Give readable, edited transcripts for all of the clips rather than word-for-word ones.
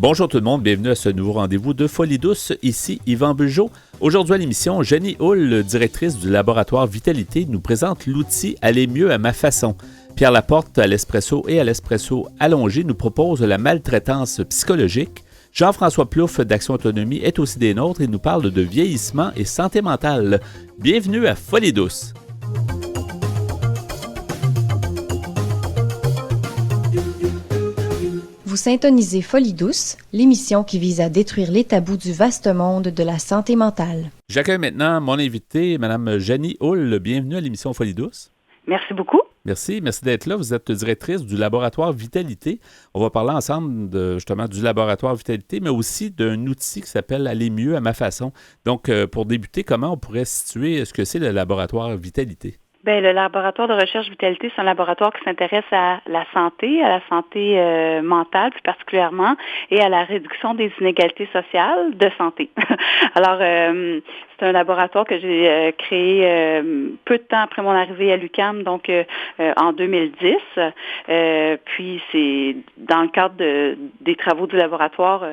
Bonjour tout le monde, bienvenue à ce nouveau rendez-vous de Folie douce. Ici Yvan Bugeaud. Aujourd'hui à l'émission, Jenny Hull, directrice du laboratoire Vitalité, nous présente l'outil Aller mieux à ma façon. Pierre Laporte, à l'Espresso et à l'Espresso allongé, nous propose la maltraitance psychologique. Jean-François Plouffe d'Action Autonomie est aussi des nôtres et nous parle de vieillissement et santé mentale. Bienvenue à Folie douce. Vous syntonisez Folie douce, l'émission qui vise à détruire les tabous du vaste monde de la santé mentale. J'accueille maintenant mon invité, Mme Jenny Hull. Bienvenue à l'émission Folie douce. Merci beaucoup. Merci d'être là. Vous êtes directrice du laboratoire Vitalité. On va parler ensemble justement du laboratoire Vitalité, mais aussi d'un outil qui s'appelle Aller mieux à ma façon. Donc, pour débuter, comment on pourrait situer ce que c'est le laboratoire Vitalité? Bien, le laboratoire de recherche Vitalité, c'est un laboratoire qui s'intéresse à la santé mentale plus particulièrement, et à la réduction des inégalités sociales de santé. Alors, c'est un laboratoire que j'ai créé peu de temps après mon arrivée à l'UQAM, donc en 2010. Puis, c'est dans le cadre des travaux du laboratoire,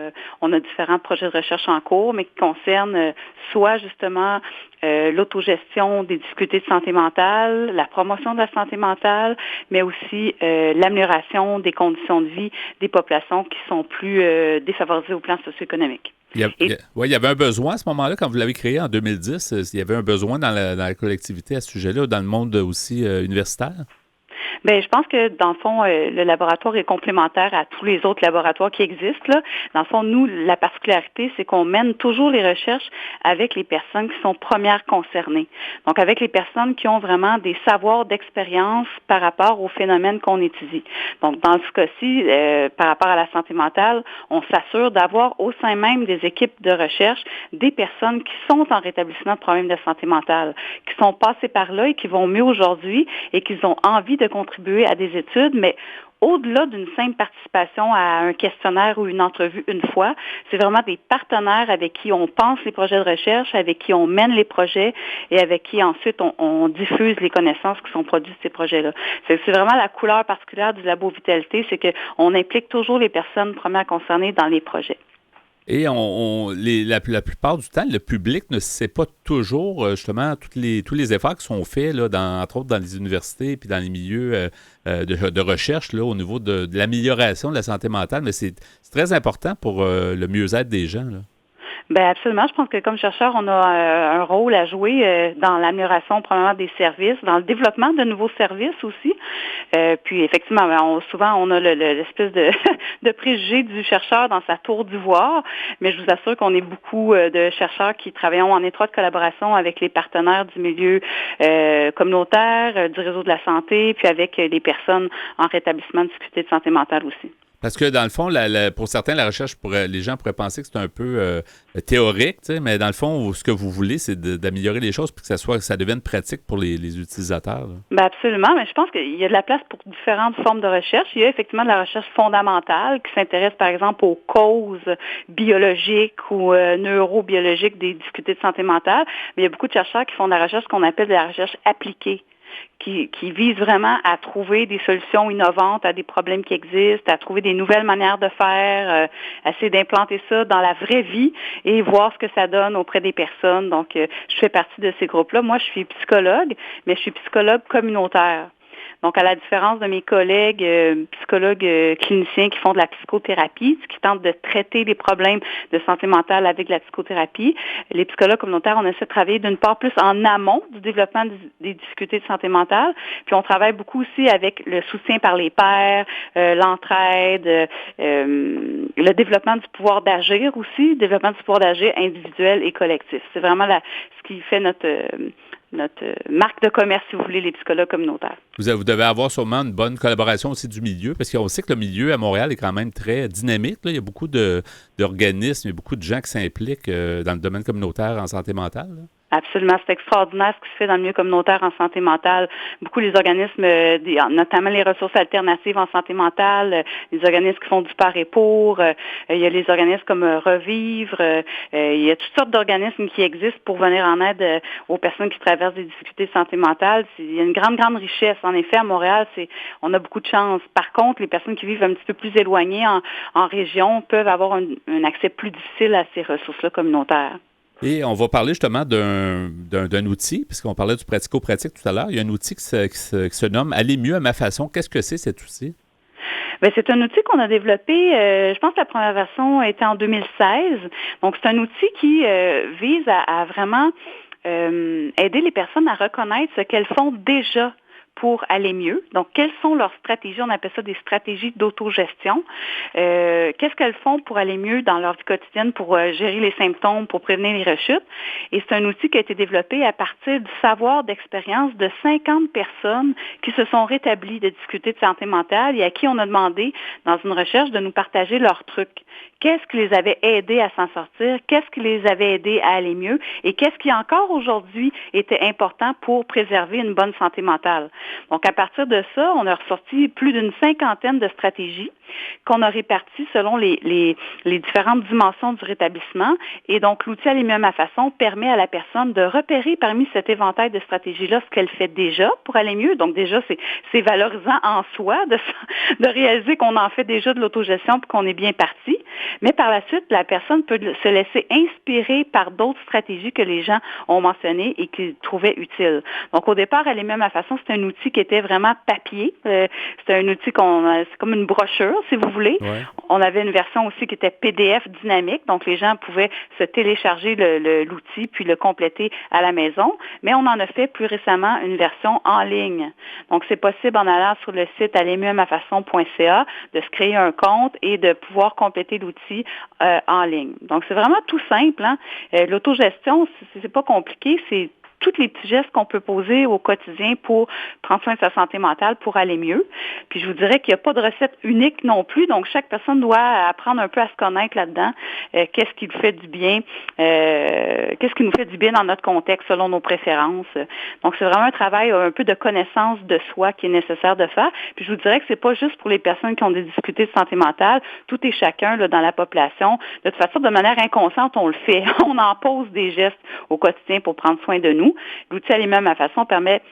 on a différents projets de recherche en cours, mais qui concernent soit justement l'autogestion des difficultés de santé mentale, la promotion de la santé mentale, mais aussi l'amélioration des conditions de vie des populations qui sont plus défavorisées au plan socio-économique. Il y avait un besoin à ce moment-là, quand vous l'avez créé en 2010, il y avait un besoin dans la collectivité à ce sujet-là, dans le monde aussi universitaire? Bien, je pense que, dans le fond, le laboratoire est complémentaire à tous les autres laboratoires qui existent, là. Dans le fond, nous, la particularité, c'est qu'on mène toujours les recherches avec les personnes qui sont premières concernées. Donc, avec les personnes qui ont vraiment des savoirs d'expérience par rapport aux phénomènes qu'on étudie. Donc, dans ce cas-ci, par rapport à la santé mentale, on s'assure d'avoir au sein même des équipes de recherche des personnes qui sont en rétablissement de problèmes de santé mentale, qui sont passées par là et qui vont mieux aujourd'hui et qui ont envie de contribuer à des études, mais au-delà d'une simple participation à un questionnaire ou une entrevue une fois, c'est vraiment des partenaires avec qui on pense les projets de recherche, avec qui on mène les projets et avec qui ensuite on diffuse les connaissances qui sont produites de ces projets-là. C'est vraiment la couleur particulière du Labo Vitalité, c'est qu'on implique toujours les personnes premières concernées dans les projets. Et la plupart du temps, le public ne sait pas toujours justement tous les efforts qui sont faits, là, entre autres dans les universités et dans les milieux de recherche là, au niveau de l'amélioration de la santé mentale. Mais c'est très important pour le mieux-être des gens, là. Bien, absolument. Je pense que comme chercheur, on a un rôle à jouer dans l'amélioration probablement des services, dans le développement de nouveaux services aussi. Puis effectivement, souvent on a l'espèce de préjugé du chercheur dans sa tour d'ivoire, mais je vous assure qu'on est beaucoup de chercheurs qui travaillons en étroite collaboration avec les partenaires du milieu communautaire, du réseau de la santé, puis avec les personnes en rétablissement de difficultés de santé mentale aussi. Parce que dans le fond, pour certains, la recherche, les gens pourraient penser que c'est un peu théorique, mais dans le fond, ce que vous voulez, c'est d'améliorer les choses pour que ça devienne pratique pour les utilisateurs. Bien, absolument, mais je pense qu'il y a de la place pour différentes formes de recherche. Il y a effectivement de la recherche fondamentale qui s'intéresse, par exemple, aux causes biologiques ou neurobiologiques des difficultés de santé mentale, mais il y a beaucoup de chercheurs qui font de la recherche qu'on appelle de la recherche appliquée, qui vise vraiment à trouver des solutions innovantes à des problèmes qui existent, à trouver des nouvelles manières de faire, essayer d'implanter ça dans la vraie vie et voir ce que ça donne auprès des personnes. Donc, je fais partie de ces groupes-là. Moi, je suis psychologue, mais je suis psychologue communautaire. Donc, à la différence de mes collègues psychologues cliniciens qui font de la psychothérapie, qui tentent de traiter les problèmes de santé mentale avec la psychothérapie, les psychologues communautaires, on essaie de travailler d'une part plus en amont du développement des difficultés de santé mentale, puis on travaille beaucoup aussi avec le soutien par les pairs, l'entraide, le développement du pouvoir d'agir aussi, le développement du pouvoir d'agir individuel et collectif. C'est vraiment ce qui fait notre marque de commerce, si vous voulez, les psychologues communautaires. Vous devez avoir sûrement une bonne collaboration aussi du milieu, parce qu'on sait que le milieu à Montréal est quand même très dynamique, là. Il y a beaucoup d'organismes, il y a beaucoup de gens qui s'impliquent dans le domaine communautaire en santé mentale, là. Absolument, c'est extraordinaire ce qui se fait dans le milieu communautaire en santé mentale. Beaucoup les organismes, notamment les ressources alternatives en santé mentale, les organismes qui font du par et pour, il y a les organismes comme Revivre, il y a toutes sortes d'organismes qui existent pour venir en aide aux personnes qui traversent des difficultés de santé mentale. Il y a une grande, grande richesse. En effet, à Montréal, on a beaucoup de chance. Par contre, les personnes qui vivent un petit peu plus éloignées en région peuvent avoir un accès plus difficile à ces ressources-là communautaires. Et on va parler justement d'un outil, puisqu'on parlait du pratico-pratique tout à l'heure. Il y a un outil qui se nomme Aller mieux à ma façon. Qu'est-ce que c'est cet outil? Bien, c'est un outil qu'on a développé, je pense que la première version était en 2016. Donc, c'est un outil qui vise à vraiment aider les personnes à reconnaître ce qu'elles font déjà pour aller mieux. Donc, quelles sont leurs stratégies? On appelle ça des stratégies d'autogestion. Qu'est-ce qu'elles font pour aller mieux dans leur vie quotidienne, pour gérer les symptômes, pour prévenir les rechutes? Et c'est un outil qui a été développé à partir du savoir d'expérience de 50 personnes qui se sont rétablies de difficultés de santé mentale et à qui on a demandé, dans une recherche, de nous partager leurs trucs. Qu'est-ce qui les avait aidés à s'en sortir? Qu'est-ce qui les avait aidés à aller mieux? Et qu'est-ce qui encore aujourd'hui était important pour préserver une bonne santé mentale? Donc, à partir de ça, on a ressorti plus d'une 50aine de stratégies qu'on a réparties selon les différentes dimensions du rétablissement. Et donc, l'outil Aller mieux à ma façon permet à la personne de repérer parmi cet éventail de stratégies-là ce qu'elle fait déjà pour aller mieux. Donc, déjà, c'est valorisant en soi de réaliser qu'on en fait déjà de l'autogestion et qu'on est bien parti. Mais par la suite, la personne peut se laisser inspirer par d'autres stratégies que les gens ont mentionnées et qu'ils trouvaient utiles. Donc, au départ, Aller mieux à ma façon, c'est un outil qui était vraiment papier. C'était un outil c'est comme une brochure, si vous voulez. Ouais. On avait une version aussi qui était PDF dynamique, donc les gens pouvaient se télécharger l'outil puis le compléter à la maison. Mais on en a fait plus récemment une version en ligne. Donc, c'est possible en allant sur le site allermieuxamafaçon.ca de se créer un compte et de pouvoir compléter l'outil en ligne. Donc, c'est vraiment tout simple. L'autogestion, c'est pas compliqué, c'est tous les petits gestes qu'on peut poser au quotidien pour prendre soin de sa santé mentale, pour aller mieux. Puis je vous dirais qu'il n'y a pas de recette unique non plus, donc chaque personne doit apprendre un peu à se connaître là-dedans. Qu'est-ce qui nous fait du bien, qu'est-ce qui nous fait du bien dans notre contexte selon nos préférences. Donc c'est vraiment un travail un peu de connaissance de soi qui est nécessaire de faire. Puis je vous dirais que c'est pas juste pour les personnes qui ont des difficultés de santé mentale, tout est chacun là, dans la population. De toute façon, de manière inconsciente, on le fait. On en pose des gestes au quotidien pour prendre soin de nous. L'outil Aller mieux à ma façon permet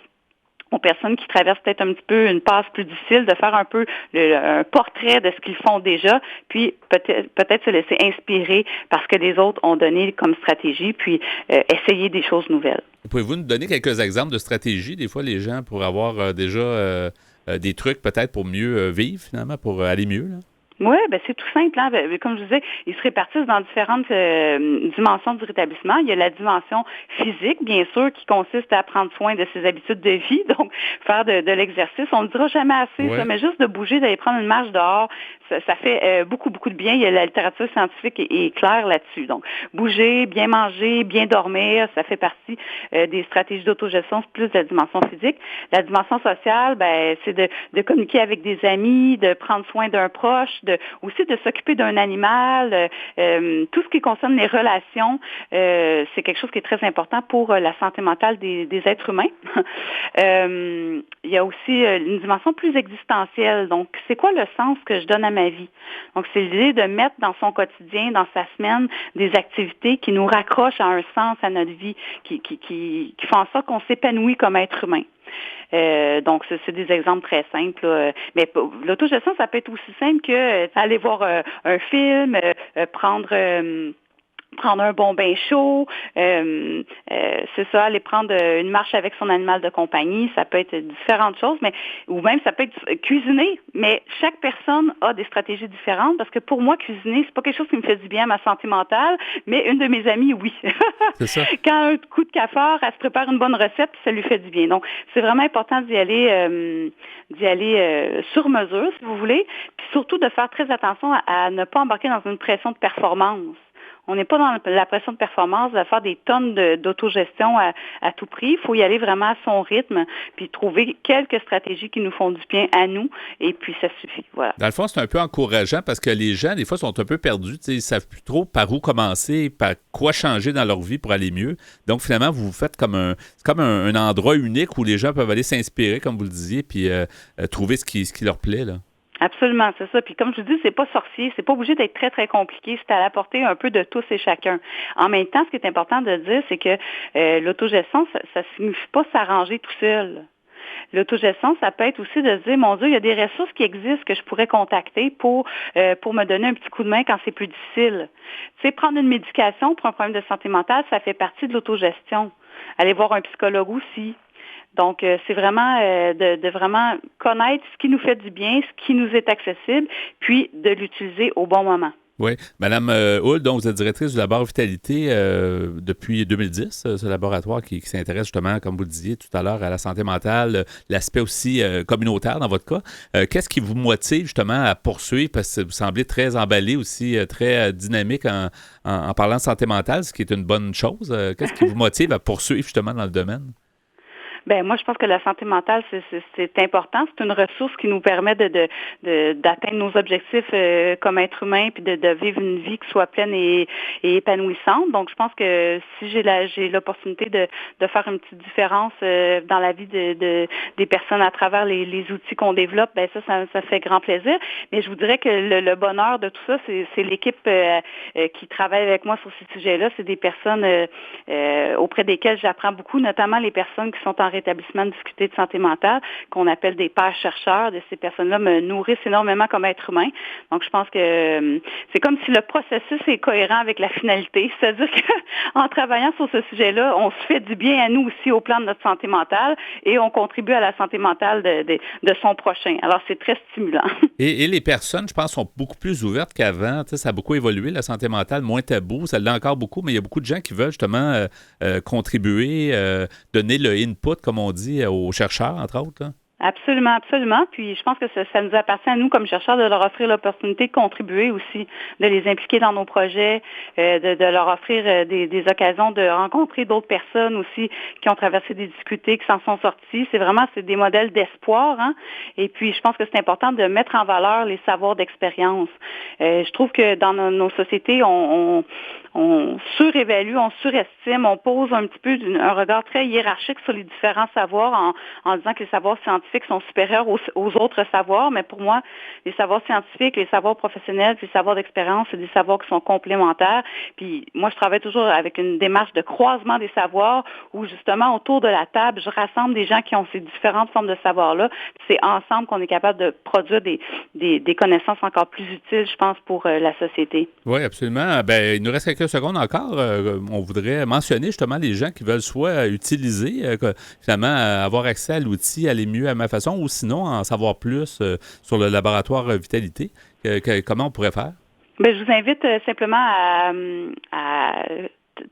aux personnes qui traversent peut-être un petit peu une passe plus difficile de faire un peu un portrait de ce qu'ils font déjà, puis peut-être se laisser inspirer par ce que les autres ont donné comme stratégie, puis essayer des choses nouvelles. Pouvez-vous nous donner quelques exemples de stratégies, des fois, les gens, pour avoir déjà des trucs peut-être pour mieux vivre, finalement, pour aller mieux, là? Oui, ben c'est tout simple. Comme je disais, ils se répartissent dans différentes dimensions du rétablissement. Il y a la dimension physique, bien sûr, qui consiste à prendre soin de ses habitudes de vie, donc faire de l'exercice. On ne dira jamais assez, ça, mais juste de bouger, d'aller prendre une marche dehors, ça fait beaucoup, beaucoup de bien. Il y a la littérature scientifique est claire là-dessus. Donc, bouger, bien manger, bien dormir, ça fait partie des stratégies d'autogestion, c'est plus de la dimension physique. La dimension sociale, ben c'est de communiquer avec des amis, de prendre soin d'un proche, aussi de s'occuper d'un animal, tout ce qui concerne les relations, c'est quelque chose qui est très important pour la santé mentale des êtres humains. Il y a aussi une dimension plus existentielle. Donc, c'est quoi le sens que je donne à ma vie? Donc, c'est l'idée de mettre dans son quotidien, dans sa semaine, des activités qui nous raccrochent à un sens à notre vie, qui font en sorte qu'on s'épanouit comme être humain. Donc, c'est des exemples très simples. Mais l'autogestion, ça peut être aussi simple que aller voir un film, prendre un bon bain chaud, c'est ça, aller prendre une marche avec son animal de compagnie, ça peut être différentes choses, ou même ça peut être cuisiner, mais chaque personne a des stratégies différentes, parce que pour moi, cuisiner, c'est pas quelque chose qui me fait du bien à ma santé mentale, mais une de mes amies, oui. C'est ça. Quand un coup de cafard, elle se prépare une bonne recette, puis ça lui fait du bien. Donc, c'est vraiment important d'y aller sur mesure, si vous voulez, puis surtout de faire très attention à ne pas embarquer dans une pression de performance. On n'est pas dans la pression de performance de faire des tonnes d'autogestion à tout prix. Il faut y aller vraiment à son rythme, puis trouver quelques stratégies qui nous font du bien à nous, et puis ça suffit. Voilà. Dans le fond, c'est un peu encourageant parce que les gens, des fois, sont un peu perdus. Ils ne savent plus trop par où commencer, par quoi changer dans leur vie pour aller mieux. Donc, finalement, vous faites comme un endroit unique où les gens peuvent aller s'inspirer, comme vous le disiez, puis trouver ce qui leur plaît, là. Absolument, c'est ça. Puis comme je vous dis, c'est pas sorcier, c'est pas obligé d'être très, très compliqué, c'est à la portée un peu de tous et chacun. En même temps, ce qui est important de dire, c'est que l'autogestion, ça signifie pas s'arranger tout seul. L'autogestion, ça peut être aussi de se dire, mon Dieu, il y a des ressources qui existent que je pourrais contacter pour me donner un petit coup de main quand c'est plus difficile. Tu sais, prendre une médication pour un problème de santé mentale, ça fait partie de l'autogestion. Aller voir un psychologue aussi. Donc, c'est vraiment de vraiment connaître ce qui nous fait du bien, ce qui nous est accessible, puis de l'utiliser au bon moment. Oui. Madame Houle, donc vous êtes directrice du laboratoire Vitalité depuis 2010, ce laboratoire qui s'intéresse justement, comme vous le disiez tout à l'heure, à la santé mentale, l'aspect aussi communautaire dans votre cas. Qu'est-ce qui vous motive justement à poursuivre, parce que vous semblez très emballé aussi, très dynamique en parlant de santé mentale, ce qui est une bonne chose. Qu'est-ce qui vous motive à poursuivre justement dans le domaine? Ben moi, je pense que la santé mentale, c'est important. C'est une ressource qui nous permet d'atteindre nos objectifs comme être humain, puis de vivre une vie qui soit pleine et épanouissante. Donc, je pense que si j'ai l'opportunité de faire une petite différence dans la vie des personnes à travers les outils qu'on développe, ben ça fait grand plaisir. Mais je vous dirais que le bonheur de tout ça, c'est l'équipe qui travaille avec moi sur ces sujets-là. C'est des personnes auprès desquelles j'apprends beaucoup, notamment les personnes qui sont en rétablissement de difficultés de santé mentale, qu'on appelle des pairs-chercheurs. Ces personnes-là me nourrissent énormément comme être humain. Donc, je pense que c'est comme si le processus est cohérent avec la finalité. C'est-à-dire qu'en travaillant sur ce sujet-là, on se fait du bien à nous aussi au plan de notre santé mentale et on contribue à la santé mentale de son prochain. Alors, c'est très stimulant. Et les personnes, je pense, sont beaucoup plus ouvertes qu'avant. Tu sais, ça a beaucoup évolué, la santé mentale, moins tabou. Ça l'est encore beaucoup, mais il y a beaucoup de gens qui veulent justement contribuer, donner le input, comme on dit, aux chercheurs, entre autres, là. Absolument, absolument. Puis je pense que ça nous appartient à nous comme chercheurs de leur offrir l'opportunité de contribuer aussi, de les impliquer dans nos projets, de leur offrir des occasions de rencontrer d'autres personnes aussi qui ont traversé des difficultés, qui s'en sont sorties. C'est des modèles d'espoir, hein. Et puis je pense que c'est important de mettre en valeur les savoirs d'expérience. Je trouve que dans nos sociétés, on surévalue, on surestime, on pose un petit peu un regard très hiérarchique sur les différents savoirs en disant que les savoirs scientifiques sont supérieurs aux autres savoirs, mais pour moi, les savoirs scientifiques, les savoirs professionnels, les savoirs d'expérience, c'est des savoirs qui sont complémentaires. Puis moi, je travaille toujours avec une démarche de croisement des savoirs où justement, autour de la table, je rassemble des gens qui ont ces différentes formes de savoirs-là. C'est ensemble qu'on est capable de produire des connaissances encore plus utiles, je pense, pour la société. Oui, absolument. Ben, il nous reste quelques secondes encore. On voudrait mentionner justement les gens qui veulent soit utiliser, finalement, avoir accès à l'outil, aller mieux à ma façon, ou sinon en savoir plus sur le laboratoire Vitalité. Comment on pourrait faire? Bien, je vous invite simplement à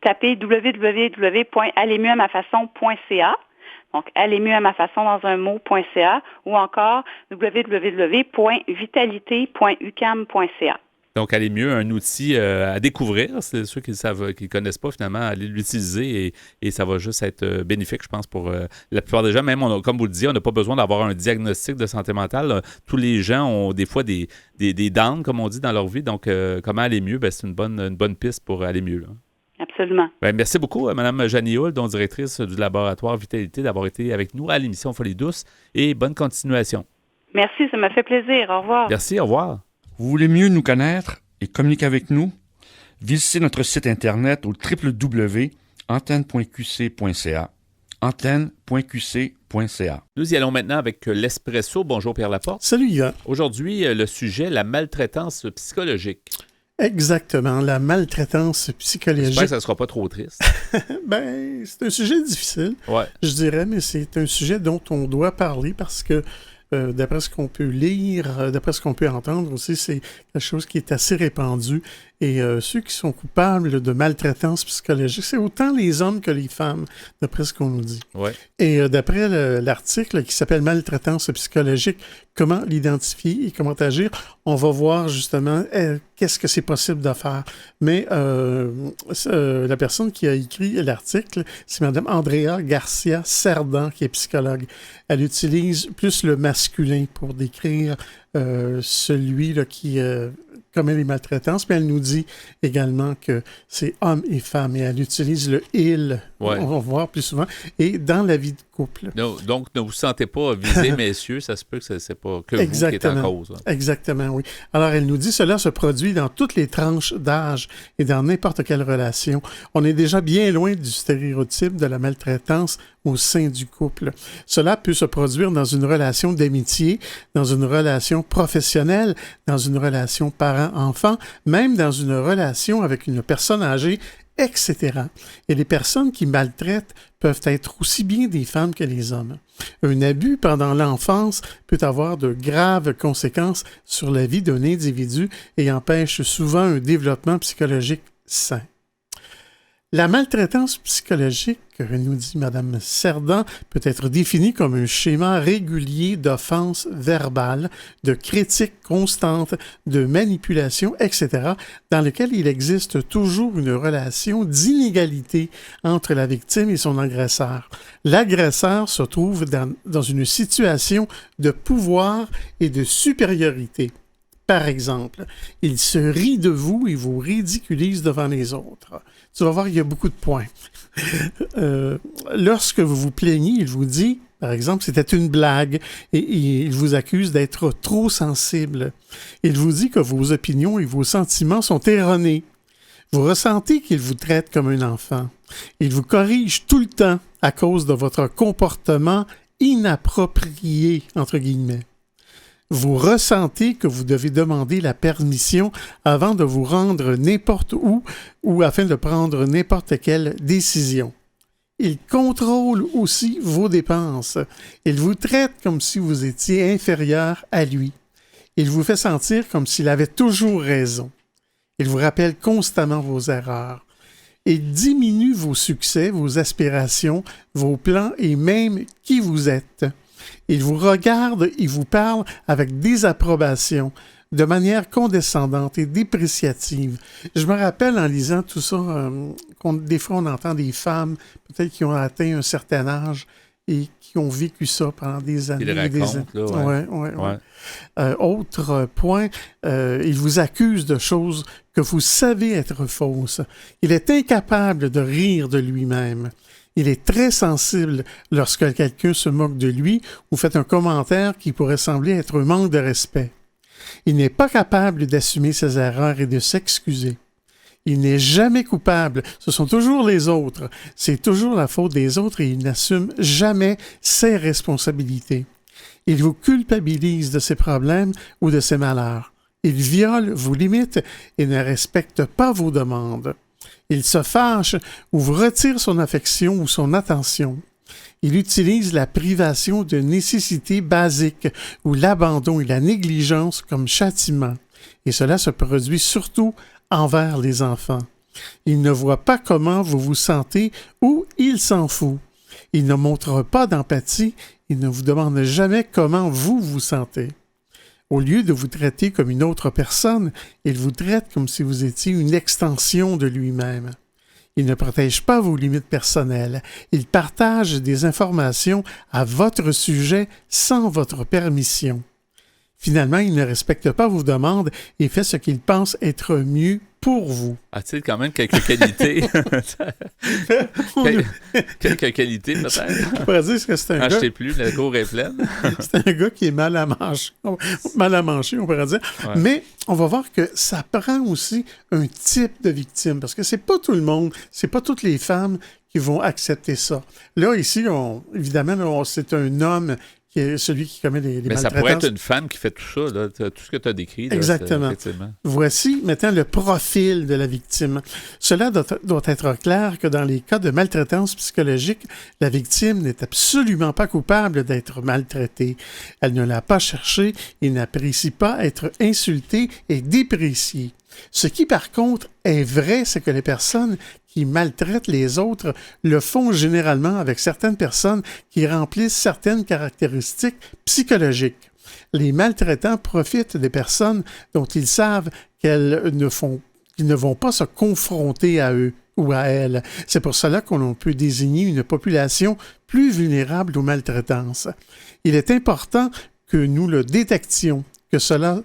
taper www.allermieuxamafaçon.ca. Donc, aller mieux à ma façon dans un mot.ca ou encore www.vitalité.ucam.ca. Donc, aller mieux, un outil à découvrir. C'est ceux qui ne connaissent pas, finalement, aller l'utiliser et ça va juste être bénéfique, je pense, pour la plupart des gens. Même, comme vous le disiez, on n'a pas besoin d'avoir un diagnostic de santé mentale. Tous les gens ont des fois des downs, comme on dit, dans leur vie. Donc, comment aller mieux? Ben, c'est une bonne piste pour aller mieux, là. Absolument. Ben, merci beaucoup, Mme Jeannie Houle, dont directrice du laboratoire Vitalité, d'avoir été avec nous à l'émission Folie douce et bonne continuation. Merci, ça m'a fait plaisir. Au revoir. Merci, au revoir. Vous voulez mieux nous connaître et communiquer avec nous? Visitez notre site Internet au www.antenne.qc.ca. antenne.qc.ca. Nous y allons maintenant avec l'Espresso. Bonjour Pierre Laporte. Salut Yvan. Aujourd'hui, le sujet, la maltraitance psychologique. Exactement, la maltraitance psychologique. J'espère que ça ne sera pas trop triste. Ben, c'est un sujet difficile, ouais. Je dirais, mais c'est un sujet dont on doit parler parce que d'après ce qu'on peut lire, d'après ce qu'on peut entendre aussi, c'est quelque chose qui est assez répandu Et ceux qui sont coupables de maltraitance psychologique, c'est autant les hommes que les femmes, d'après ce qu'on nous dit. Ouais. Et d'après l'article qui s'appelle Maltraitance psychologique, comment l'identifier et comment agir, on va voir justement qu'est-ce que c'est possible de faire. Mais la personne qui a écrit l'article, c'est Mme Andrea Garcia Cerdan, qui est psychologue. Elle utilise plus le masculin pour décrire celui là, qui commet les maltraitances, mais elle nous dit également que c'est hommes et femmes, et elle utilise le « il », Ouais. on va voir plus souvent, et dans la vie de couple. Donc, ne vous sentez pas visé, messieurs, ça se peut que c'est pas que vous qui êtes en cause. Hein. Exactement, oui. Alors, elle nous dit, cela se produit dans toutes les tranches d'âge et dans n'importe quelle relation. On est déjà bien loin du stéréotype de la maltraitance au sein du couple. Cela peut se produire dans une relation d'amitié, dans une relation professionnelle, dans une relation parent-enfant, même dans une relation avec une personne âgée, etc. Et les personnes qui maltraitent peuvent être aussi bien des femmes que les hommes. Un abus pendant l'enfance peut avoir de graves conséquences sur la vie d'un individu et empêche souvent un développement psychologique sain. La maltraitance psychologique, nous dit Mme Cerdan, peut être définie comme un schéma régulier d'offenses verbales, de critiques constantes, de manipulation, etc., dans lequel il existe toujours une relation d'inégalité entre la victime et son agresseur. L'agresseur se trouve dans une situation de pouvoir et de supériorité. Par exemple, il se rit de vous et vous ridiculise devant les autres. Tu vas voir, il y a beaucoup de points. Lorsque vous vous plaignez, il vous dit, par exemple, c'était une blague et il vous accuse d'être trop sensible. Il vous dit que vos opinions et vos sentiments sont erronés. Vous ressentez qu'il vous traite comme un enfant. Il vous corrige tout le temps à cause de votre comportement inapproprié, entre guillemets. Vous ressentez que vous devez demander la permission avant de vous rendre n'importe où ou afin de prendre n'importe quelle décision. Il contrôle aussi vos dépenses. Il vous traite comme si vous étiez inférieur à lui. Il vous fait sentir comme s'il avait toujours raison. Il vous rappelle constamment vos erreurs. Il diminue vos succès, vos aspirations, vos plans et même qui vous êtes. Il vous regarde, il vous parle avec désapprobation, de manière condescendante et dépréciative. Je me rappelle en lisant tout ça, des fois on entend des femmes, peut-être qui ont atteint un certain âge et qui ont vécu ça pendant des années. Il raconte, là, ouais. Autre point, il vous accuse de choses que vous savez être fausses. Il est incapable de rire de lui-même. Il est très sensible lorsque quelqu'un se moque de lui ou fait un commentaire qui pourrait sembler être un manque de respect. Il n'est pas capable d'assumer ses erreurs et de s'excuser. Il n'est jamais coupable, ce sont toujours les autres. C'est toujours la faute des autres et il n'assume jamais ses responsabilités. Il vous culpabilise de ses problèmes ou de ses malheurs. Il viole vos limites et ne respecte pas vos demandes. Il se fâche ou vous retire son affection ou son attention. Il utilise la privation de nécessités basiques ou l'abandon et la négligence comme châtiment. Et cela se produit surtout envers les enfants. Il ne voit pas comment vous vous sentez ou il s'en fout. Il ne montre pas d'empathie. Il ne vous demande jamais comment vous vous sentez. Au lieu de vous traiter comme une autre personne, il vous traite comme si vous étiez une extension de lui-même. Il ne protège pas vos limites personnelles. Il partage des informations à votre sujet sans votre permission. Finalement, il ne respecte pas vos demandes et fait ce qu'il pense être mieux pour vous. A-t-il quand même quelques qualités? Quelques qualités, peut-être? On pourrait dire que c'est un gars... Achetez plus, la cour est pleine. C'est un gars qui est mal à manger, on pourrait dire. Ouais. Mais on va voir que ça prend aussi un type de victime, parce que c'est pas tout le monde, c'est pas toutes les femmes qui vont accepter ça. Là, ici, évidemment, c'est un homme qui est celui qui commet les Mais ça maltraitances. pourrait être une femme qui fait tout ça, là, tout ce que tu as décrit. Là, exactement. Effectivement. Voici maintenant le profil de la victime. Cela doit être clair que dans les cas de maltraitance psychologique, la victime n'est absolument pas coupable d'être maltraitée. Elle ne l'a pas cherché et n'apprécie pas être insultée et dépréciée. Ce qui, par contre, est vrai, c'est que les personnes qui maltraitent les autres le font généralement avec certaines personnes qui remplissent certaines caractéristiques psychologiques. Les maltraitants profitent des personnes dont ils savent qu'ils ne vont pas se confronter à eux ou à elles. C'est pour cela qu'on peut désigner une population plus vulnérable aux maltraitances. Il est important que nous le détections, que cela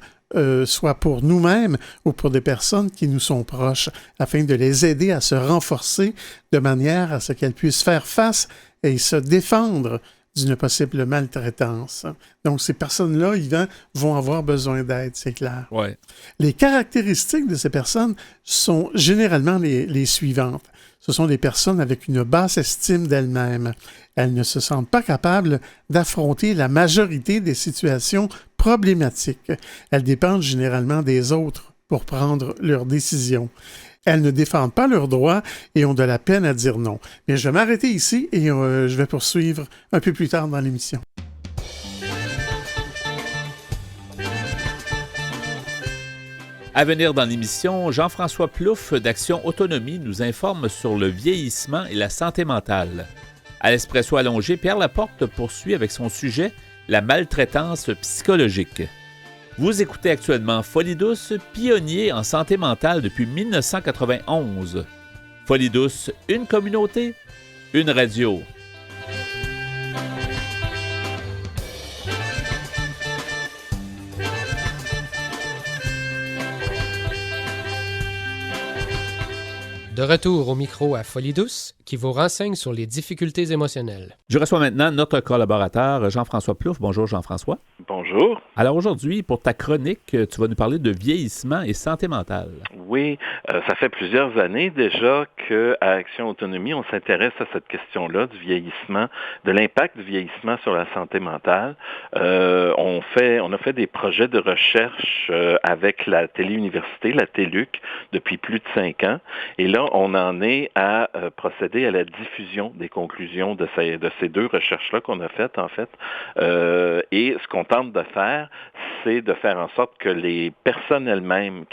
soit pour nous-mêmes ou pour des personnes qui nous sont proches, afin de les aider à se renforcer de manière à ce qu'elles puissent faire face et se défendre d'une possible maltraitance. Donc, ces personnes-là, vont avoir besoin d'aide, c'est clair. Ouais. Les caractéristiques de ces personnes sont généralement les suivantes. Ce sont des personnes avec une basse estime d'elles-mêmes. Elles ne se sentent pas capables d'affronter la majorité des situations problématiques. Elles dépendent généralement des autres pour prendre leurs décisions. Elles ne défendent pas leurs droits et ont de la peine à dire non. Mais je vais m'arrêter ici et je vais poursuivre un peu plus tard dans l'émission. À venir dans l'émission, Jean-François Plouffe d'Action Autonomie nous informe sur le vieillissement et la santé mentale. À l'Espresso allongé, Pierre Laporte poursuit avec son sujet « La maltraitance psychologique ». Vous écoutez actuellement Folie douce, pionnier en santé mentale depuis 1991. Folie douce, une communauté, une radio. De retour au micro à Folie douce, qui vous renseigne sur les difficultés émotionnelles. Je reçois maintenant notre collaborateur Jean-François Plouffe. Bonjour Jean-François. Bonjour. Alors aujourd'hui, pour ta chronique, tu vas nous parler de vieillissement et santé mentale. Oui, ça fait plusieurs années déjà qu'à Action Autonomie, on s'intéresse à cette question-là du vieillissement, de l'impact du vieillissement sur la santé mentale. On a fait des projets de recherche avec la Téléuniversité, la TÉLUQ, depuis plus de 5 ans. Et là, on en est à procéder à la diffusion des conclusions de ces deux recherches-là qu'on a faites, en fait. Et ce qu'on tente de faire, c'est de faire en sorte que les personnes elles-mêmes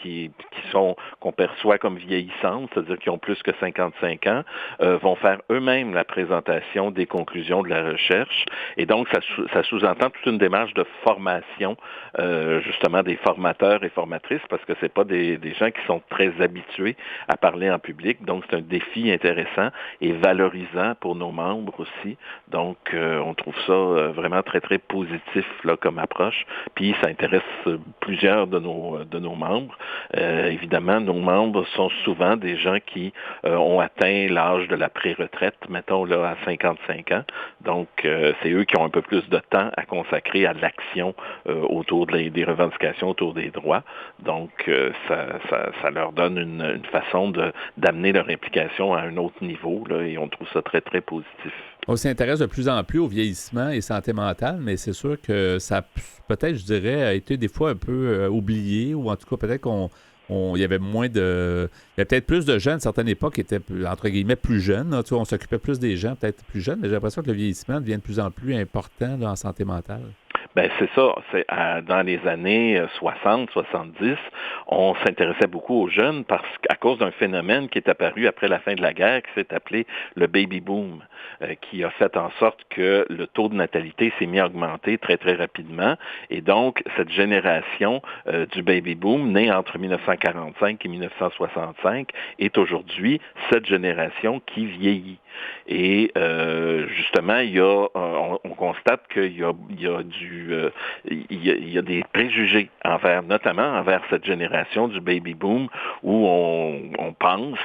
qu'on perçoit comme vieillissantes, c'est-à-dire qui ont plus que 55 ans, vont faire eux-mêmes la présentation des conclusions de la recherche. Et donc, ça sous-entend toute une démarche de formation, justement des formateurs et formatrices, parce que c'est pas des gens qui sont très habitués à parler en public. Donc, c'est un défi intéressant et valorisant pour nos membres aussi. Donc, on trouve ça vraiment très, très positif là, comme approche. Puis, ça intéresse plusieurs de nos membres. Évidemment, nos membres sont souvent des gens qui ont atteint l'âge de la pré-retraite, mettons là, à 55 ans. Donc, c'est eux qui ont un peu plus de temps à consacrer à l'action autour des revendications, autour des droits. Donc, ça leur donne une façon d'amener leur implication à un autre niveau, là, et on trouve ça très, très positif. On s'intéresse de plus en plus au vieillissement et santé mentale, mais c'est sûr que ça, peut-être, je dirais, a été des fois un peu oublié, ou en tout cas, peut-être il y avait moins de... Il y avait peut-être plus de jeunes, à certaines époques, qui étaient, entre guillemets, plus jeunes. Là, tu vois, on s'occupait plus des gens, peut-être plus jeunes, mais j'ai l'impression que le vieillissement devient de plus en plus important là, en santé mentale. Ben c'est ça. Dans les années 60, 70, on s'intéressait beaucoup aux jeunes à cause d'un phénomène qui est apparu après la fin de la guerre, qui s'est appelé le baby boom, qui a fait en sorte que le taux de natalité s'est mis à augmenter très, très rapidement. Et donc, cette génération du baby boom, née entre 1945 et 1965, est aujourd'hui cette génération qui vieillit. Et justement, on constate qu'il y a des préjugés notamment envers cette génération du baby boom, où on pense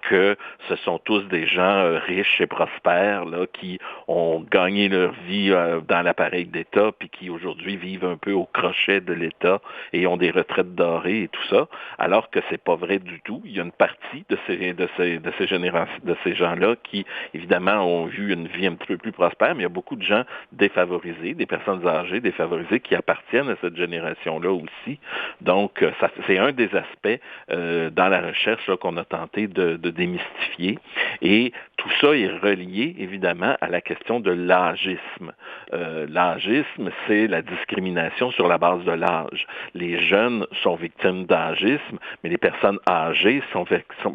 que ce sont tous des gens riches et prospères là, qui ont gagné leur vie dans l'appareil d'État, puis qui aujourd'hui vivent un peu au crochet de l'État et ont des retraites dorées et tout ça, alors que c'est pas vrai du tout. Il y a une partie de ces générations, de ces gens-là qui, évidemment, ont eu une vie un petit peu plus prospère, mais il y a beaucoup de gens défavorisés, des personnes âgées défavorisées qui appartiennent à cette génération-là aussi. Donc, c'est un des aspects dans la recherche là, qu'on a tenté de démystifier. Et tout ça est relié, évidemment, à la question de l'âgisme. L'âgisme, c'est la discrimination sur la base de l'âge. Les jeunes sont victimes d'agisme, mais les personnes âgées sont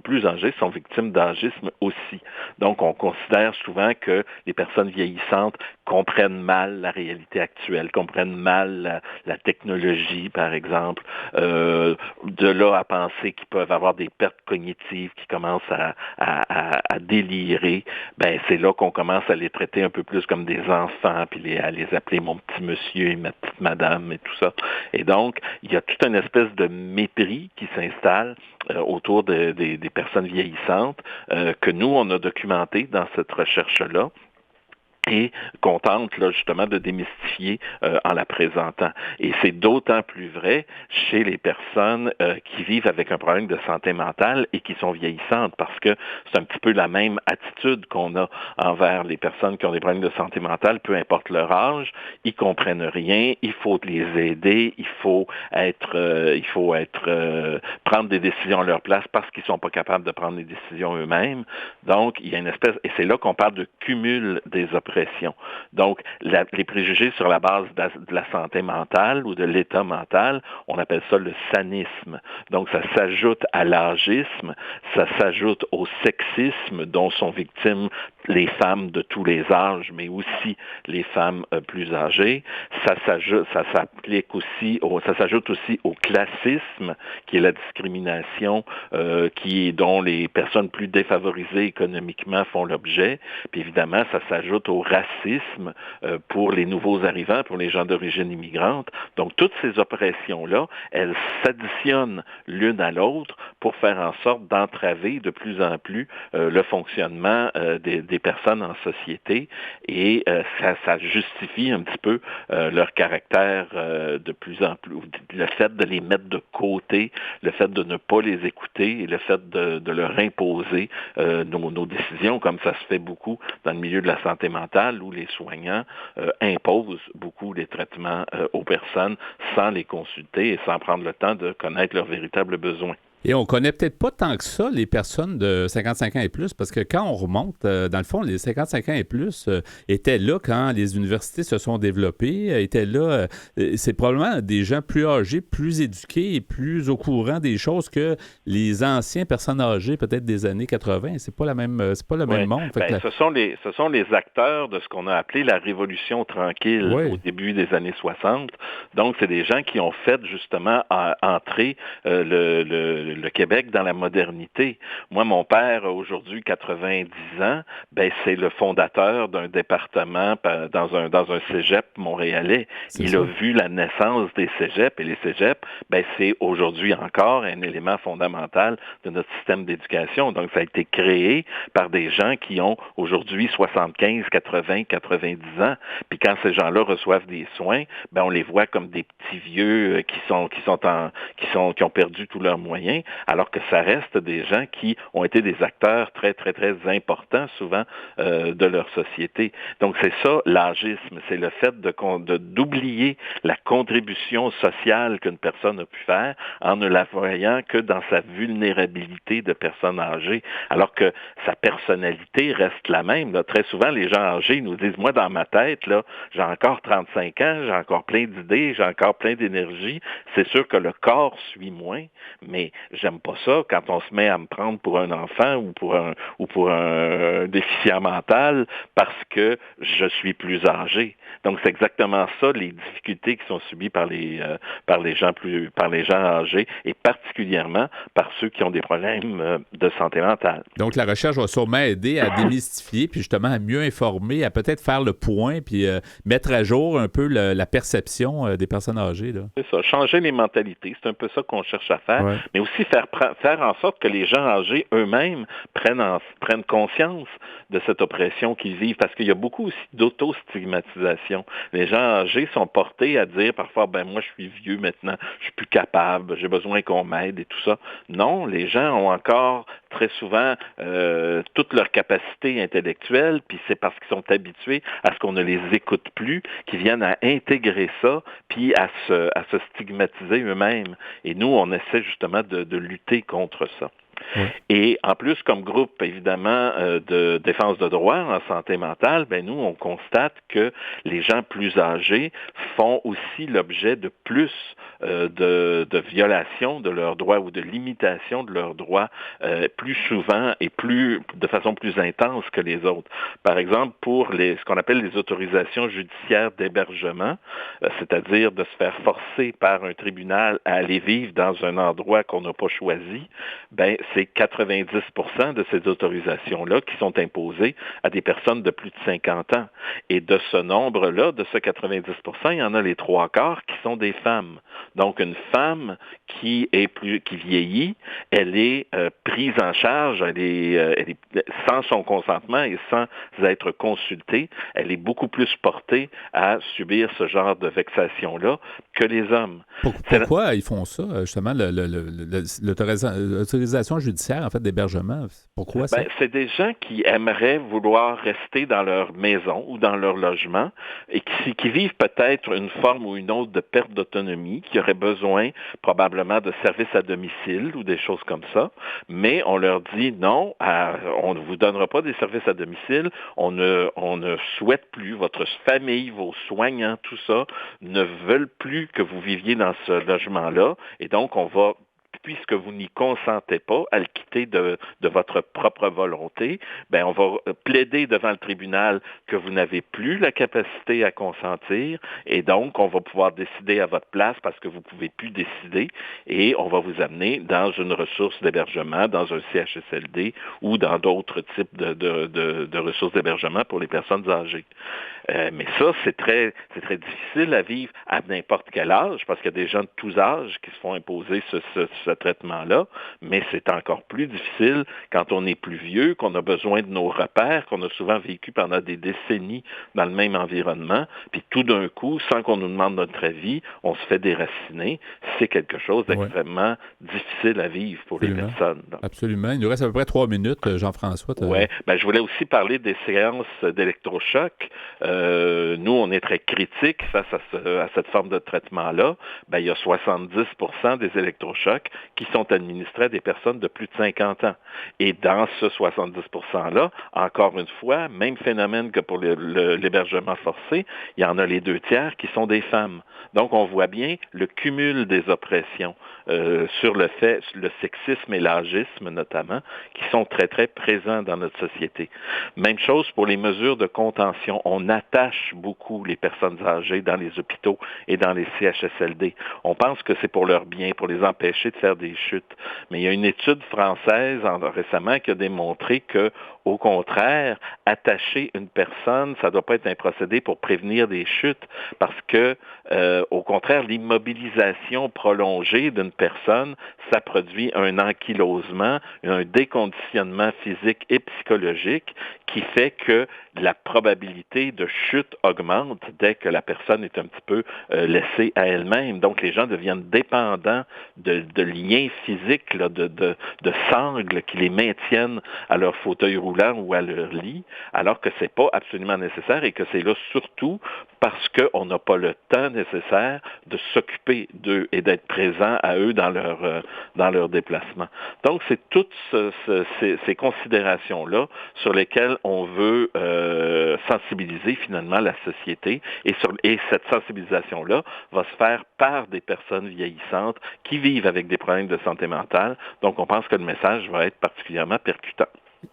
plus âgées sont victimes d'agisme aussi. Donc, on considère souvent que les personnes vieillissantes comprennent mal la réalité actuelle, comprennent mal la technologie, par exemple. De là à penser qu'ils peuvent avoir des pertes cognitives, qui commencent à délirer, ben c'est là qu'on commence à les traiter un peu plus comme des enfants, puis à les appeler mon petit monsieur et ma petite madame et tout ça. Et donc, il y a toute une espèce de mépris qui s'installe autour des personnes vieillissantes que nous, on a documenté dans cette recherche-là, et qu'on tente là, justement de démystifier en la présentant. Et c'est d'autant plus vrai chez les personnes qui vivent avec un problème de santé mentale et qui sont vieillissantes, parce que c'est un petit peu la même attitude qu'on a envers les personnes qui ont des problèmes de santé mentale, peu importe leur âge, ils comprennent rien, il faut les aider, il faut prendre des décisions à leur place parce qu'ils sont pas capables de prendre des décisions eux-mêmes. Donc, il y a une espèce, et c'est là qu'on parle de cumul des oppressions. Donc, les préjugés sur la base de la santé mentale ou de l'état mental, on appelle ça le sanisme. Donc, ça s'ajoute à l'âgisme, ça s'ajoute au sexisme dont sont victimes les femmes de tous les âges, mais aussi les femmes plus âgées. Ça s'ajoute aussi au classisme, qui est la discrimination dont les personnes plus défavorisées économiquement font l'objet. Puis évidemment, ça s'ajoute au racisme pour les nouveaux arrivants, pour les gens d'origine immigrante. Donc, toutes ces oppressions-là, elles s'additionnent l'une à l'autre pour faire en sorte d'entraver de plus en plus le fonctionnement des personnes en société, et ça justifie un petit peu leur caractère de plus en plus, le fait de les mettre de côté, le fait de ne pas les écouter et le fait de leur imposer nos décisions, comme ça se fait beaucoup dans le milieu de la santé mentale, où les soignants imposent beaucoup les traitements aux personnes sans les consulter et sans prendre le temps de connaître leurs véritables besoins. Et on connaît peut-être pas tant que ça les personnes de 55 ans et plus, parce que quand on remonte, dans le fond, les 55 ans et plus étaient là quand les universités se sont développées, étaient là. C'est probablement des gens plus âgés, plus éduqués et plus au courant des choses que les anciens personnes âgées, peut-être des années 80. C'est pas le même monde. Ce sont les acteurs de ce qu'on a appelé la Révolution tranquille au début des années 60. Donc, c'est des gens qui ont fait justement entrer le Québec dans la modernité. Moi, mon père a aujourd'hui 90 ans, c'est le fondateur d'un département dans un cégep montréalais. Il a vu la naissance des cégeps, et les cégeps, c'est aujourd'hui encore un élément fondamental de notre système d'éducation. Donc, ça a été créé par des gens qui ont aujourd'hui 75, 80, 90 ans. Puis quand ces gens-là reçoivent des soins, on les voit comme des petits vieux qui ont perdu tous leurs moyens, alors que ça reste des gens qui ont été des acteurs très, très, très importants, souvent, de leur société. Donc, c'est ça, l'âgisme. C'est le fait d'oublier la contribution sociale qu'une personne a pu faire en ne la voyant que dans sa vulnérabilité de personne âgée, alors que sa personnalité reste la même. Là. Très souvent, les gens âgés nous disent, moi, dans ma tête, là, j'ai encore 35 ans, j'ai encore plein d'idées, j'ai encore plein d'énergie. C'est sûr que le corps suit moins, mais j'aime pas ça quand on se met à me prendre pour un enfant ou pour un déficient mental parce que je suis plus âgé. Donc c'est exactement ça les difficultés qui sont subies par les gens âgés et particulièrement par ceux qui ont des problèmes de santé mentale. Donc la recherche va sûrement aider à démystifier puis justement à mieux informer, à peut-être faire le point puis mettre à jour un peu la perception des personnes âgées. Là. C'est ça, changer les mentalités, c'est un peu ça qu'on cherche à faire, mais aussi faire en sorte que les gens âgés eux-mêmes prennent conscience de cette oppression qu'ils vivent, parce qu'il y a beaucoup aussi d'auto-stigmatisation. Les gens âgés sont portés à dire parfois, moi je suis vieux maintenant, je suis plus capable, j'ai besoin qu'on m'aide et tout ça. Non, les gens ont encore très souvent toute leur capacité intellectuelle, puis c'est parce qu'ils sont habitués à ce qu'on ne les écoute plus, qu'ils viennent à intégrer ça, puis à se stigmatiser eux-mêmes. Et nous, on essaie justement de lutter contre ça. Oui. Et en plus, comme groupe, évidemment, de défense de droits en santé mentale, nous, on constate que les gens plus âgés font aussi l'objet de plus de violations de leurs droits ou de limitations de leurs droits plus souvent et de façon plus intense que les autres. Par exemple, pour ce qu'on appelle les autorisations judiciaires d'hébergement, c'est-à-dire de se faire forcer par un tribunal à aller vivre dans un endroit qu'on n'a pas choisi, c'est 90% de ces autorisations-là qui sont imposées à des personnes de plus de 50 ans. Et de ce nombre-là, de ce 90%, il y en a les 3/4 qui sont des femmes. Donc, une femme qui vieillit, elle est prise en charge, elle est sans son consentement et sans être consultée, elle est beaucoup plus portée à subir ce genre de vexation-là que les hommes. Pourquoi ils font ça, justement, l'autorisation judiciaire, en fait, d'hébergement? Pourquoi ça? C'est des gens qui aimeraient vouloir rester dans leur maison ou dans leur logement et qui vivent peut-être une forme ou une autre de perte d'autonomie, qui auraient besoin probablement de services à domicile ou des choses comme ça, mais on leur dit non, on ne vous donnera pas des services à domicile, on ne souhaite plus, votre famille, vos soignants, tout ça, ne veulent plus que vous viviez dans ce logement-là, et donc on va, puisque vous n'y consentez pas à le quitter de votre propre volonté, on va plaider devant le tribunal que vous n'avez plus la capacité à consentir et donc on va pouvoir décider à votre place parce que vous ne pouvez plus décider et on va vous amener dans une ressource d'hébergement, dans un CHSLD ou dans d'autres types de ressources d'hébergement pour les personnes âgées. Mais ça, c'est très difficile à vivre à n'importe quel âge parce qu'il y a des gens de tous âges qui se font imposer ce traitement-là, mais c'est encore plus difficile quand on est plus vieux, qu'on a besoin de nos repères, qu'on a souvent vécu pendant des décennies dans le même environnement, puis tout d'un coup, sans qu'on nous demande notre avis, on se fait déraciner. C'est quelque chose d'extrêmement difficile à vivre pour les personnes. Donc. Absolument. Il nous reste à peu près 3 minutes, Jean-François. Oui, je voulais aussi parler des séances d'électrochoc. Nous, on est très critiques face à cette forme de traitement-là. Il y a 70% des électrochocs qui sont administrés à des personnes de plus de 50 ans. Et dans ce 70%-là, encore une fois, même phénomène que pour l'hébergement forcé, il y en a les 2/3 qui sont des femmes. Donc, on voit bien le cumul des oppressions sur le sexisme et l'agisme notamment, qui sont très, très présents dans notre société. Même chose pour les mesures de contention. On attache beaucoup les personnes âgées dans les hôpitaux et dans les CHSLD. On pense que c'est pour leur bien, pour les empêcher de faire des chutes. Mais il y a une étude française récemment qui a démontré que, au contraire, attacher une personne, ça ne doit pas être un procédé pour prévenir des chutes, parce que, au contraire, l'immobilisation prolongée d'une personne, ça produit un ankylosement, un déconditionnement physique et psychologique qui fait que la probabilité de chute augmente dès que la personne est un petit peu laissée à elle-même. Donc, les gens deviennent dépendants de liens physiques, de sangles qui les maintiennent à leur fauteuil roulant ou à leur lit, alors que c'est pas absolument nécessaire et que c'est là surtout parce qu'on n'a pas le temps nécessaire de s'occuper d'eux et d'être présent à eux dans leur déplacement. Donc, c'est toutes ces considérations-là sur lesquelles on veut sensibiliser finalement la société et cette sensibilisation-là va se faire par des personnes vieillissantes qui vivent avec des problèmes de santé mentale. Donc, on pense que le message va être particulièrement percutant.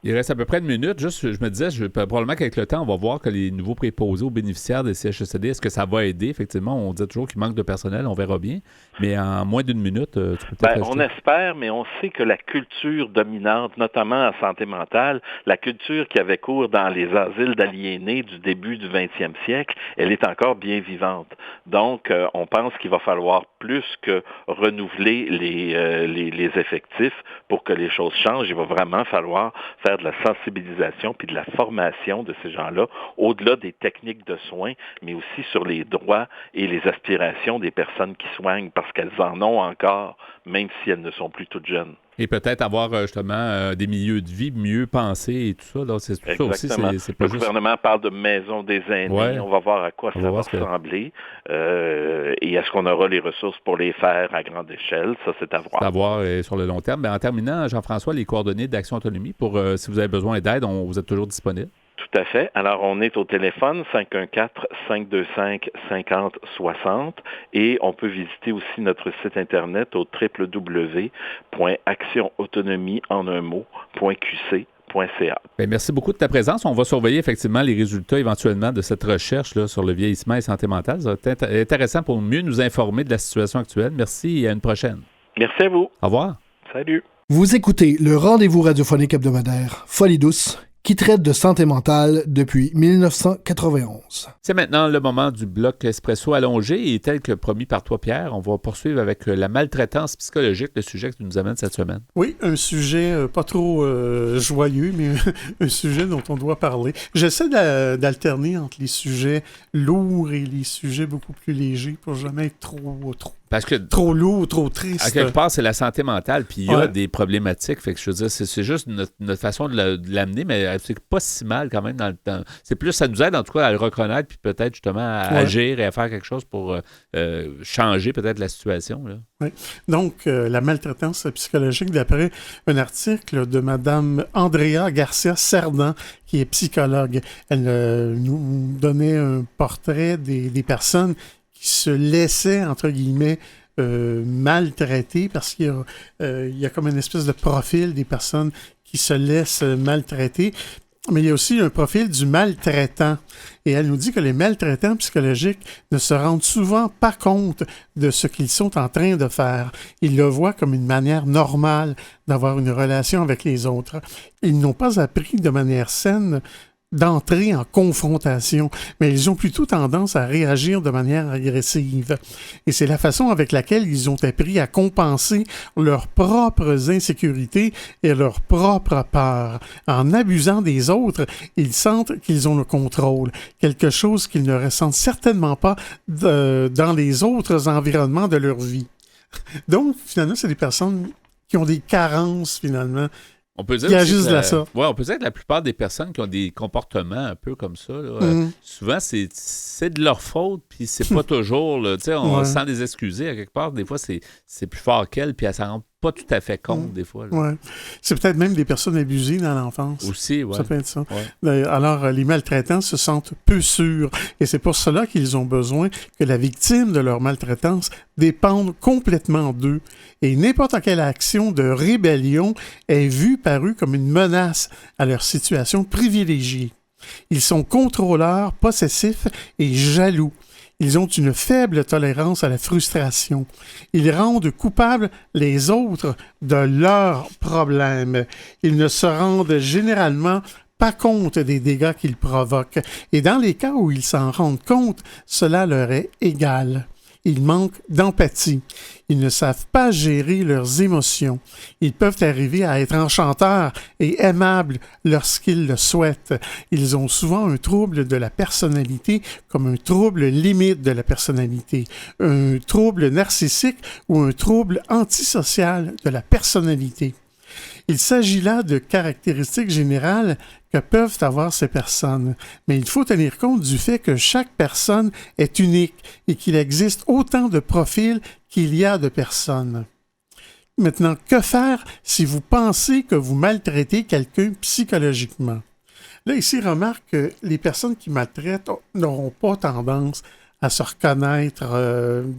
Il reste à peu près une minute. Juste, je me disais, probablement qu'avec le temps, on va voir que les nouveaux préposés aux bénéficiaires des CHSLD, est-ce que ça va aider? Effectivement, on dit toujours qu'il manque de personnel, on verra bien. Mais en moins d'une minute, tu peux peut-être on espère, mais on sait que la culture dominante, notamment en santé mentale, la culture qui avait cours dans les asiles d'aliénés du début du 20e siècle, elle est encore bien vivante. Donc, on pense qu'il va falloir plus que renouveler les effectifs pour que les choses changent. Il va vraiment falloir faire de la sensibilisation puis de la formation de ces gens-là, au-delà des techniques de soins, mais aussi sur les droits et les aspirations des personnes qui soignent, parce qu'elles en ont encore, même si elles ne sont plus toutes jeunes. Et peut-être avoir justement des milieux de vie mieux pensés et tout ça. Là, c'est tout ça aussi. C'est pas le gouvernement parle de maison des aînés. Ouais. On va voir à quoi ça va ressembler. Et est-ce qu'on aura les ressources pour les faire à grande échelle? Ça, c'est à voir. C'est à voir sur le long terme. Mais en terminant, Jean-François, les coordonnées d'Action Autonomie pour si vous avez besoin d'aide, vous êtes toujours disponible? Tout à fait. Alors, on est au téléphone 514-525-5060 et on peut visiter aussi notre site Internet au www.actionautonomie.qc.ca. Bien, merci beaucoup de ta présence. On va surveiller effectivement les résultats éventuellement de cette recherche là, sur le vieillissement et santé mentale. Ça va être intéressant pour mieux nous informer de la situation actuelle. Merci et à une prochaine. Merci à vous. Au revoir. Salut. Vous écoutez le rendez-vous radiophonique hebdomadaire Folie douce, qui traite de santé mentale depuis 1991. C'est maintenant le moment du bloc Espresso allongé et tel que promis par toi, Pierre, on va poursuivre avec la maltraitance psychologique, le sujet que tu nous amènes cette semaine. Oui, un sujet pas trop joyeux, mais un sujet dont on doit parler. J'essaie d'alterner entre les sujets lourds et les sujets beaucoup plus légers pour jamais être trop lourd, trop triste. À quelque part, c'est la santé mentale, puis il y a des problématiques. Fait que je veux dire, c'est juste notre façon de l'amener, mais c'est pas si mal quand même dans le temps. C'est plus, ça nous aide en tout cas à le reconnaître, puis peut-être justement à agir et à faire quelque chose pour changer peut-être la situation. Là. Oui. Donc, la maltraitance psychologique, d'après un article de Mme Andrea Garcia Cerdan, qui est psychologue. Elle nous donnait un portrait des personnes qui se laissaient, entre guillemets, maltraiter, parce qu'il y a comme une espèce de profil des personnes qui se laissent maltraiter. Mais il y a aussi un profil du maltraitant. Et elle nous dit que les maltraitants psychologiques ne se rendent souvent pas compte de ce qu'ils sont en train de faire. Ils le voient comme une manière normale d'avoir une relation avec les autres. Ils n'ont pas appris de manière saine d'entrer en confrontation, mais ils ont plutôt tendance à réagir de manière agressive. Et c'est la façon avec laquelle ils ont appris à compenser leurs propres insécurités et leurs propres peurs. En abusant des autres, ils sentent qu'ils ont le contrôle, quelque chose qu'ils ne ressentent certainement pas dans les autres environnements de leur vie. Donc, finalement, c'est des personnes qui ont des carences, finalement. On peut dire on peut dire que la plupart des personnes qui ont des comportements un peu comme ça, là, souvent c'est de leur faute, puis c'est pas toujours, là, on se sent les excuser à quelque part. Des fois, c'est plus fort qu'elles, puis elles s'en rendent pas tout à fait compte, des fois. Ouais. C'est peut-être même des personnes abusées dans l'enfance. Aussi, oui. Ça peut être ça. Ouais. Alors, les maltraitants se sentent peu sûrs, et c'est pour cela qu'ils ont besoin que la victime de leur maltraitance dépende complètement d'eux. Et n'importe quelle action de rébellion est vue par eux comme une menace à leur situation privilégiée. Ils sont contrôleurs, possessifs et jaloux. Ils ont une faible tolérance à la frustration. Ils rendent coupables les autres de leurs problèmes. Ils ne se rendent généralement pas compte des dégâts qu'ils provoquent. Et dans les cas où ils s'en rendent compte, cela leur est égal. Ils manquent d'empathie. Ils ne savent pas gérer leurs émotions. Ils peuvent arriver à être enchanteurs et aimables lorsqu'ils le souhaitent. Ils ont souvent un trouble de la personnalité comme un trouble limite de la personnalité, un trouble narcissique ou un trouble antisocial de la personnalité. Il s'agit là de caractéristiques générales que peuvent avoir ces personnes. Mais il faut tenir compte du fait que chaque personne est unique et qu'il existe autant de profils qu'il y a de personnes. Maintenant, que faire si vous pensez que vous maltraitez quelqu'un psychologiquement? Là, ici, remarque que les personnes qui maltraitent n'auront pas tendance à se reconnaître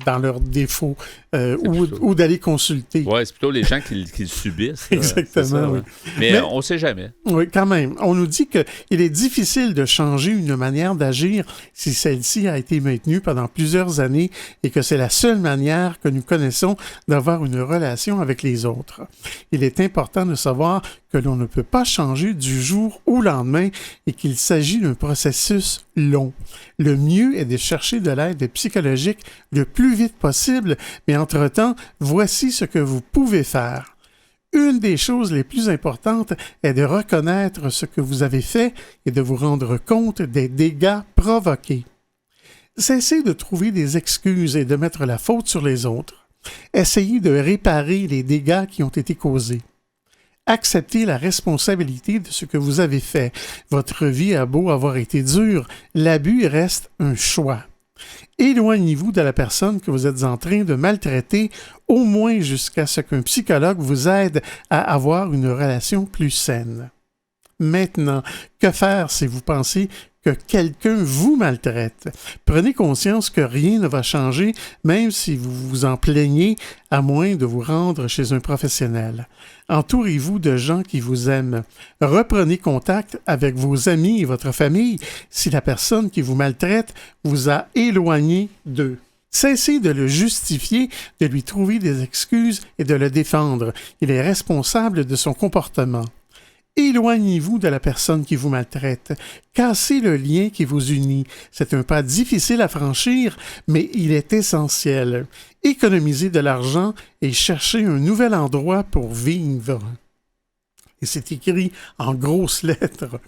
dans leurs défauts ou d'aller consulter. Oui, c'est plutôt les gens qui le subissent. Exactement, ça, oui. Mais on ne sait jamais. Oui, quand même. On nous dit qu'il est difficile de changer une manière d'agir si celle-ci a été maintenue pendant plusieurs années et que c'est la seule manière que nous connaissons d'avoir une relation avec les autres. Il est important de savoir que l'on ne peut pas changer du jour au lendemain et qu'il s'agit d'un processus long. Le mieux est de chercher de l'aide psychologique le plus vite possible, mais entre-temps, voici ce que vous pouvez faire. Une des choses les plus importantes est de reconnaître ce que vous avez fait et de vous rendre compte des dégâts provoqués. Cessez de trouver des excuses et de mettre la faute sur les autres. Essayez de réparer les dégâts qui ont été causés. Acceptez la responsabilité de ce que vous avez fait. Votre vie a beau avoir été dure, l'abus reste un choix. Éloignez-vous de la personne que vous êtes en train de maltraiter, au moins jusqu'à ce qu'un psychologue vous aide à avoir une relation plus saine. Maintenant, que faire si vous pensez que quelqu'un vous maltraite? Prenez conscience que rien ne va changer, même si vous vous en plaignez, à moins de vous rendre chez un professionnel. Entourez-vous de gens qui vous aiment. Reprenez contact avec vos amis et votre famille si la personne qui vous maltraite vous a éloigné d'eux. Cessez de le justifier, de lui trouver des excuses et de le défendre. Il est responsable de son comportement. Éloignez-vous de la personne qui vous maltraite. Cassez le lien qui vous unit. C'est un pas difficile à franchir, mais il est essentiel. Économisez de l'argent et cherchez un nouvel endroit pour vivre. Et c'est écrit en grosses lettres.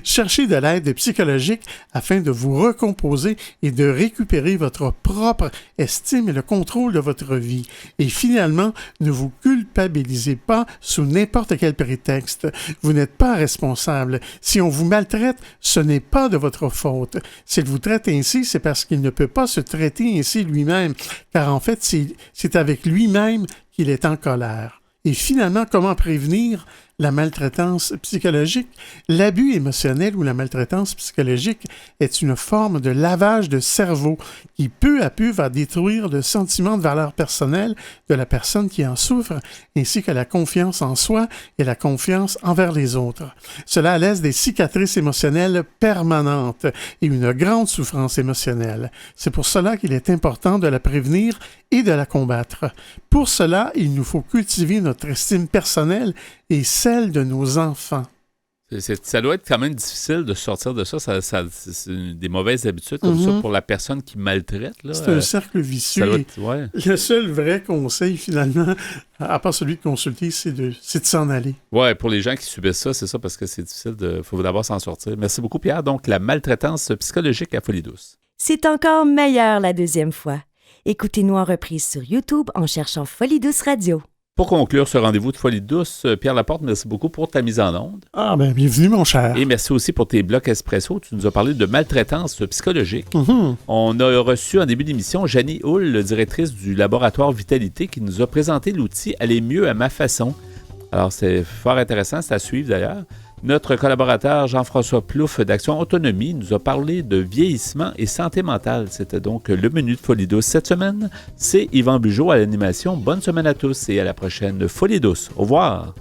Cherchez de l'aide psychologique afin de vous recomposer et de récupérer votre propre estime et le contrôle de votre vie. Et finalement, ne vous culpabilisez pas sous n'importe quel prétexte. Vous n'êtes pas responsable. Si on vous maltraite, ce n'est pas de votre faute. S'il vous traite ainsi, c'est parce qu'il ne peut pas se traiter ainsi lui-même, car en fait, c'est avec lui-même qu'il est en colère. Et finalement, comment prévenir la maltraitance psychologique? L'abus émotionnel ou la maltraitance psychologique est une forme de lavage de cerveau qui peu à peu va détruire le sentiment de valeur personnelle de la personne qui en souffre, ainsi que la confiance en soi et la confiance envers les autres. Cela laisse des cicatrices émotionnelles permanentes et une grande souffrance émotionnelle. C'est pour cela qu'il est important de la prévenir et de la combattre. Pour cela, il nous faut cultiver notre estime personnelle et celle de nos enfants. Ça doit être quand même difficile de sortir de ça. C'est des mauvaises habitudes comme ça pour la personne qui maltraite. Là. C'est un cercle vicieux. Ouais. Le seul vrai conseil, finalement, à part celui de consulter, c'est de s'en aller. Oui, pour les gens qui subissent ça, c'est ça, parce que c'est difficile. Il faut d'abord s'en sortir. Merci beaucoup, Pierre. Donc, la maltraitance psychologique à Folie Douce. C'est encore meilleur la deuxième fois. Écoutez-nous en reprise sur YouTube en cherchant Folie Douce Radio. Pour conclure ce rendez-vous de Folie Douce, Pierre Laporte, merci beaucoup pour ta mise en onde. Ah, ben bienvenue, mon cher. Et merci aussi pour tes blocs espresso. Tu nous as parlé de maltraitance psychologique. On a reçu en début d'émission Janie Hull, directrice du laboratoire Vitalité, qui nous a présenté l'outil « Aller mieux à ma façon ». Alors, c'est fort intéressant, c'est à suivre d'ailleurs. Notre collaborateur Jean-François Plouffe d'Action Autonomie nous a parlé de vieillissement et santé mentale. C'était donc le menu de Folie Douce cette semaine. C'est Yvan Bugeaud à l'animation. Bonne semaine à tous et à la prochaine Folie Douce. Au revoir.